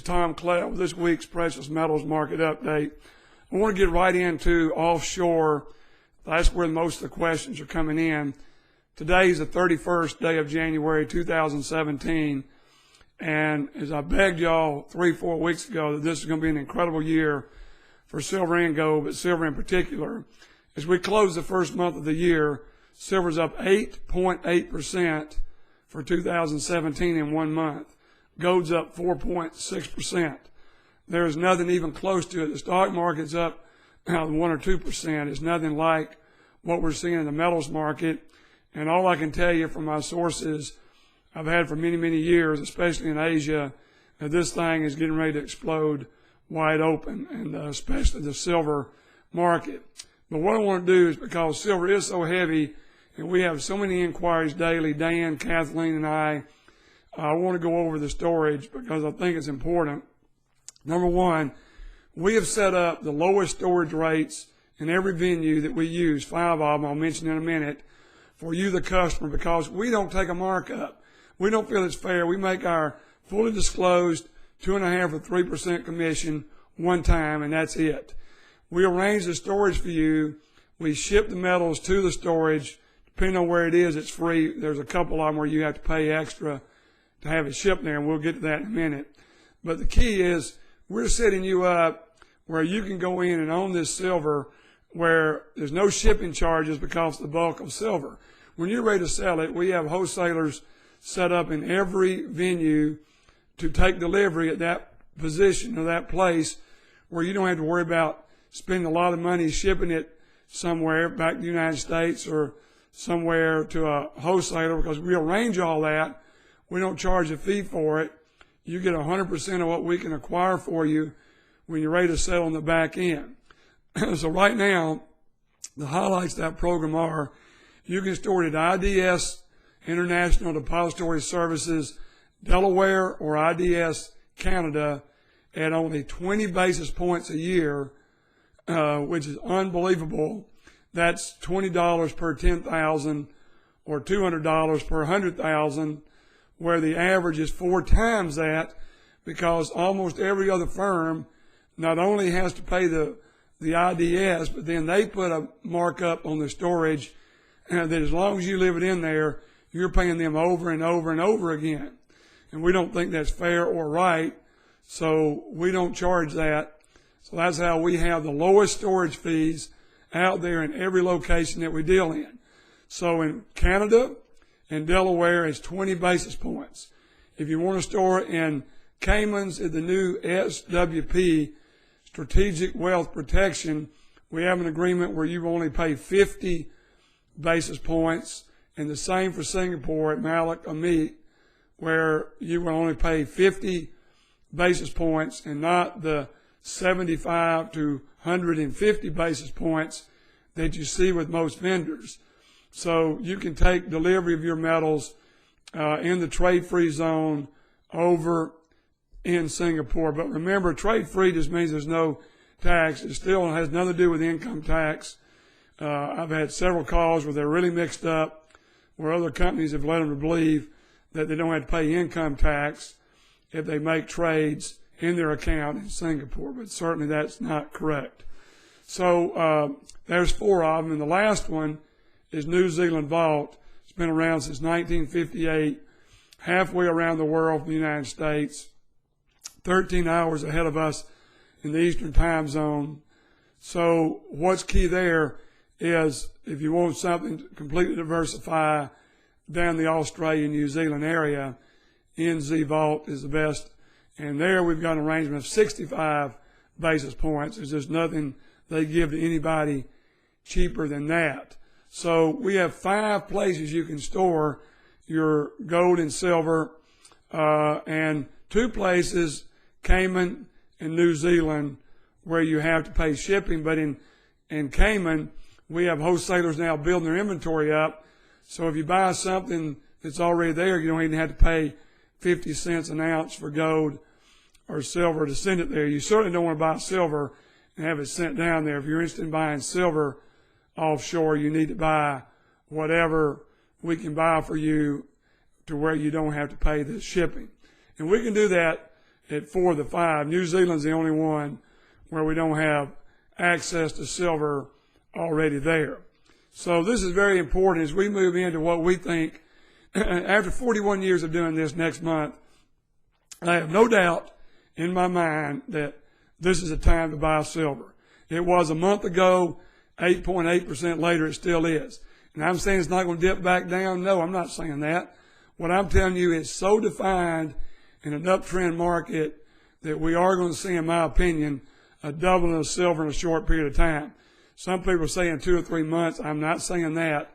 Tom Clell with this week's Precious Metals Market Update. I want to get right into offshore. That's where most of the questions are coming in. Today is the 31st day of January 2017, and as I begged y'all 3-4 weeks ago that this is going to be an incredible year for silver and gold, but silver in particular, as we close the first month of the year, silver's up 8.8% for 2017 in 1 month. Gold's up 4.6%. There's nothing even close to it. The stock market's up 1 or 2%. It's nothing like what we're seeing in the metals market. And all I can tell you from my sources I've had for many, many years, especially in Asia, that this thing is getting ready to explode wide open, and especially the silver market. But what I want to do is, because silver is so heavy and we have so many inquiries daily, Dan, Kathleen, and I want to go over the storage because I think it's important. Number one, we have set up the lowest storage rates in every venue that we use, 5 of them I'll mention in a minute, for you, the customer, because we don't take a markup. We don't feel it's fair. We make our fully disclosed 2.5 or 3% commission one time, and that's it. We arrange the storage for you. We ship the metals to the storage. Depending on where it is, it's free. There's a couple of them where you have to pay extra to have it shipped there, and we'll get to that in a minute. But the key is we're setting you up where you can go in and own this silver where there's no shipping charges because of the bulk of silver. When you're ready to sell it, we have wholesalers set up in every venue to take delivery at that position or that place where you don't have to worry about spending a lot of money shipping it somewhere back to the United States or somewhere to a wholesaler, because we arrange all that. We don't charge a fee for it. You get 100% of what we can acquire for you when you're ready to sell on the back end. So right now, the highlights of that program are you can store it at IDS, International Depository Services, Delaware, or IDS, Canada, at only 20 basis points a year, which is unbelievable. That's $20 per 10,000 or $200 per 100,000, where the average is 4 times that, because almost every other firm not only has to pay the IDS, but then they put a markup on the storage, and that as long as you leave it in there, you're paying them over and over and over again. And we don't think that's fair or right, so we don't charge that. So that's how we have the lowest storage fees out there in every location that we deal in. So in Canada and Delaware, it's 20 basis points. If you want to store it in Caymans at the new SWP, Strategic Wealth Protection, we have an agreement where you only pay 50 basis points, and the same for Singapore at Malik Amit, where you will only pay 50 basis points and not the 75 to 150 basis points that you see with most vendors. So you can take delivery of your metals in the trade-free zone over in Singapore. But remember, trade-free just means there's no tax. It still has nothing to do with income tax. I've had several calls where they're really mixed up, where other companies have led them to believe that they don't have to pay income tax if they make trades in their account in Singapore, but certainly that's not correct. So there's 4 of them, and the last one is New Zealand Vault. It's been around since 1958, halfway around the world from the United States, 13 hours ahead of us in the Eastern time zone. So what's key there is if you want something to completely diversify down the Australia, New Zealand area, NZ Vault is the best. And there we've got an arrangement of 65 basis points. There's just nothing they give to anybody cheaper than that. So we have 5 places you can store your gold and silver, and 2 places, Cayman and New Zealand, where you have to pay shipping. But in Cayman, we have wholesalers now building their inventory up. So if you buy something that's already there, you don't even have to pay 50 cents an ounce for gold or silver to send it there. You certainly don't want to buy silver and have it sent down there. If you're interested in buying silver offshore, you need to buy whatever we can buy for you to where you don't have to pay the shipping. And we can do that at 4 to 5. New Zealand's the only one where we don't have access to silver already there. So this is very important as we move into what we think. After 41 years of doing this next month, I have no doubt in my mind that this is a time to buy silver. It was a month ago, 8.8% later, it still is. And I'm saying it's not going to dip back down. No, I'm not saying that. What I'm telling you is so defined in an uptrend market that we are going to see, in my opinion, a doubling of silver in a short period of time. Some people are saying 2 or 3 months. I'm not saying that.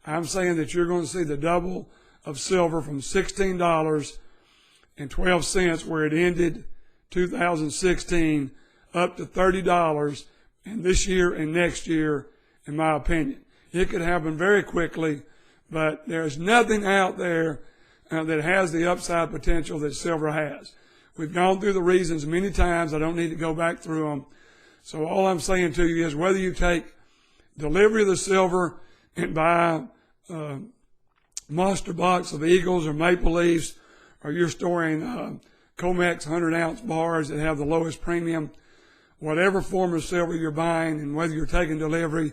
I'm saying that you're going to see the double of silver from $16.12 where it ended 2016 up to $30 in this year and next year, in my opinion. It could happen very quickly, but there's nothing out there that has the upside potential that silver has. We've gone through the reasons many times. I don't need to go back through them. So all I'm saying to you is whether you take delivery of the silver and buy a monster box of Eagles or Maple Leafs, or you're storing Comex 100-ounce bars that have the lowest premium, whatever form of silver you're buying, and whether you're taking delivery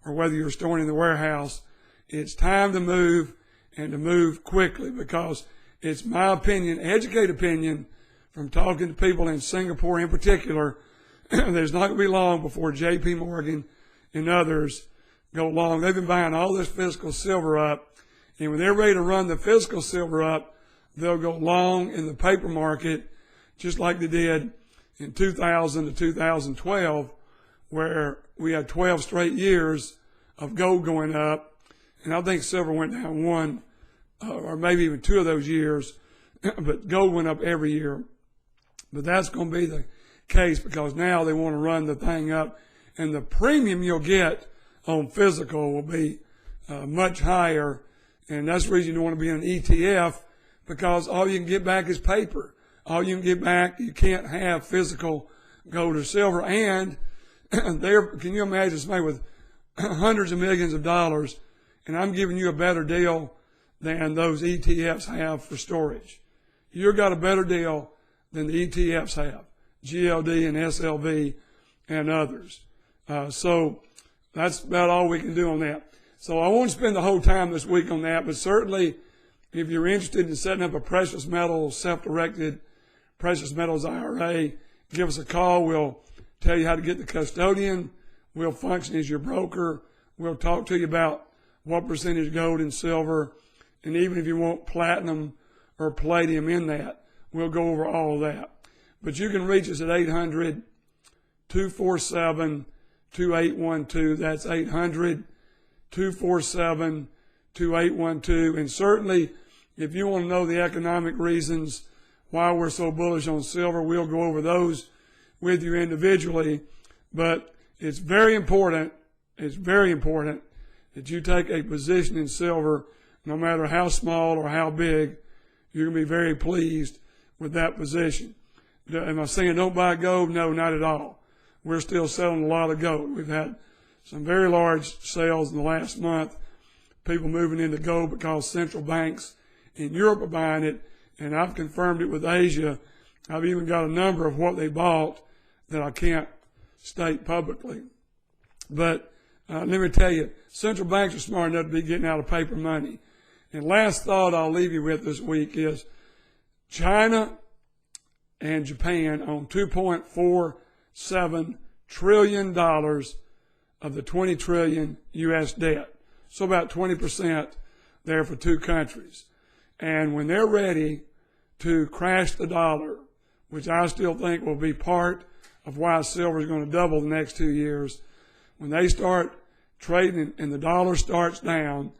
or whether you're storing in the warehouse, it's time to move, and to move quickly, because it's my opinion, educated opinion, from talking to people in Singapore in particular, there's not going to be long before J.P. Morgan and others go long. They've been buying all this physical silver up, and when they're ready to run the physical silver up, they'll go long in the paper market, just like they did in 2000 to 2012, where we had 12 straight years of gold going up. And I think silver went down one, or maybe even 2 of those years, but gold went up every year. But that's going to be the case, because now they want to run the thing up, and the premium you'll get on physical will be much higher. And that's the reason you want to be in an ETF, because all you can get back is paper. All you can get back, you can't have physical gold or silver. And there, can you imagine somebody with hundreds of millions of dollars, and I'm giving you a better deal than those ETFs have for storage? You've got a better deal than the ETFs have, GLD and SLV and others. So that's about all we can do on that. So I won't spend the whole time this week on that, but certainly if you're interested in setting up a precious metals, self-directed precious metals IRA, give us a call. We'll tell you how to get the custodian. We'll function as your broker. We'll talk to you about what percentage gold and silver, and even if you want platinum or palladium in that, we'll go over all of that. But you can reach us at 800-247-2812. That's 800-247-2812. And certainly, if you want to know the economic reasons why we're so bullish on silver, we'll go over those with you individually. But it's very important that you take a position in silver, no matter how small or how big. You're going to be very pleased with that position. Am I saying don't buy gold? No, not at all. We're still selling a lot of gold. We've had some very large sales in the last month, people moving into gold because central banks in Europe are buying it, and I've confirmed it with Asia. I've even got a number of what they bought that I can't state publicly. But let me tell you, central banks are smart enough to be getting out of paper money. And last thought I'll leave you with this week is China and Japan own $2.47 trillion of the $20 trillion U.S. debt. So about 20% there for two countries. And when they're ready to crash the dollar, which I still think will be part of why silver is going to double the next 2 years, when they start trading and the dollar starts down,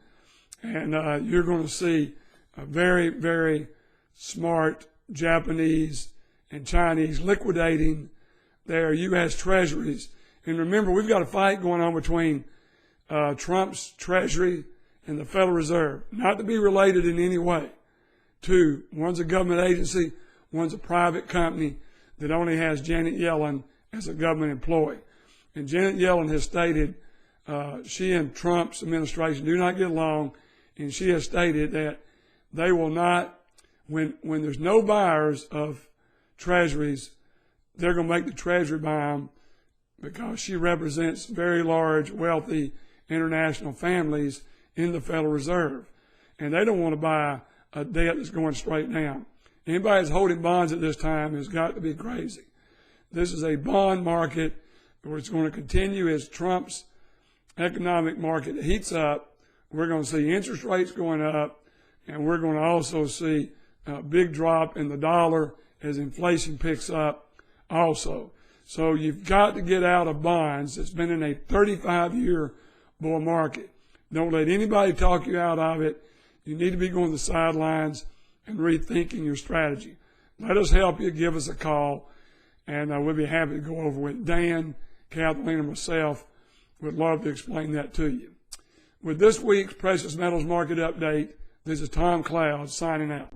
and you're going to see a very, very smart Japanese and Chinese liquidating their U.S. treasuries. And remember, we've got a fight going on between Trump's Treasury and the Federal Reserve, not to be related in any way. Two, one's a government agency, one's a private company that only has Janet Yellen as a government employee. And Janet Yellen has stated she and Trump's administration do not get along, and she has stated that they will not, when there's no buyers of treasuries, they're going to make the Treasury buy them because she represents very large, wealthy international families in the Federal Reserve. And they don't want to buy a debt that's going straight down. Anybody that's holding bonds at this time has got to be crazy. This is a bond market where it's going to continue as Trump's economic market heats up. We're going to see interest rates going up, and we're going to also see a big drop in the dollar as inflation picks up also. So you've got to get out of bonds. It's been in a 35-year bull market. Don't let anybody talk you out of it. You need to be going to the sidelines and rethinking your strategy. Let us help you. Give us a call, and we'll be happy to go over with Dan, Kathleen, and myself. We'd love to explain that to you. With this week's Precious Metals Market Update, this is Tom Cloud signing out.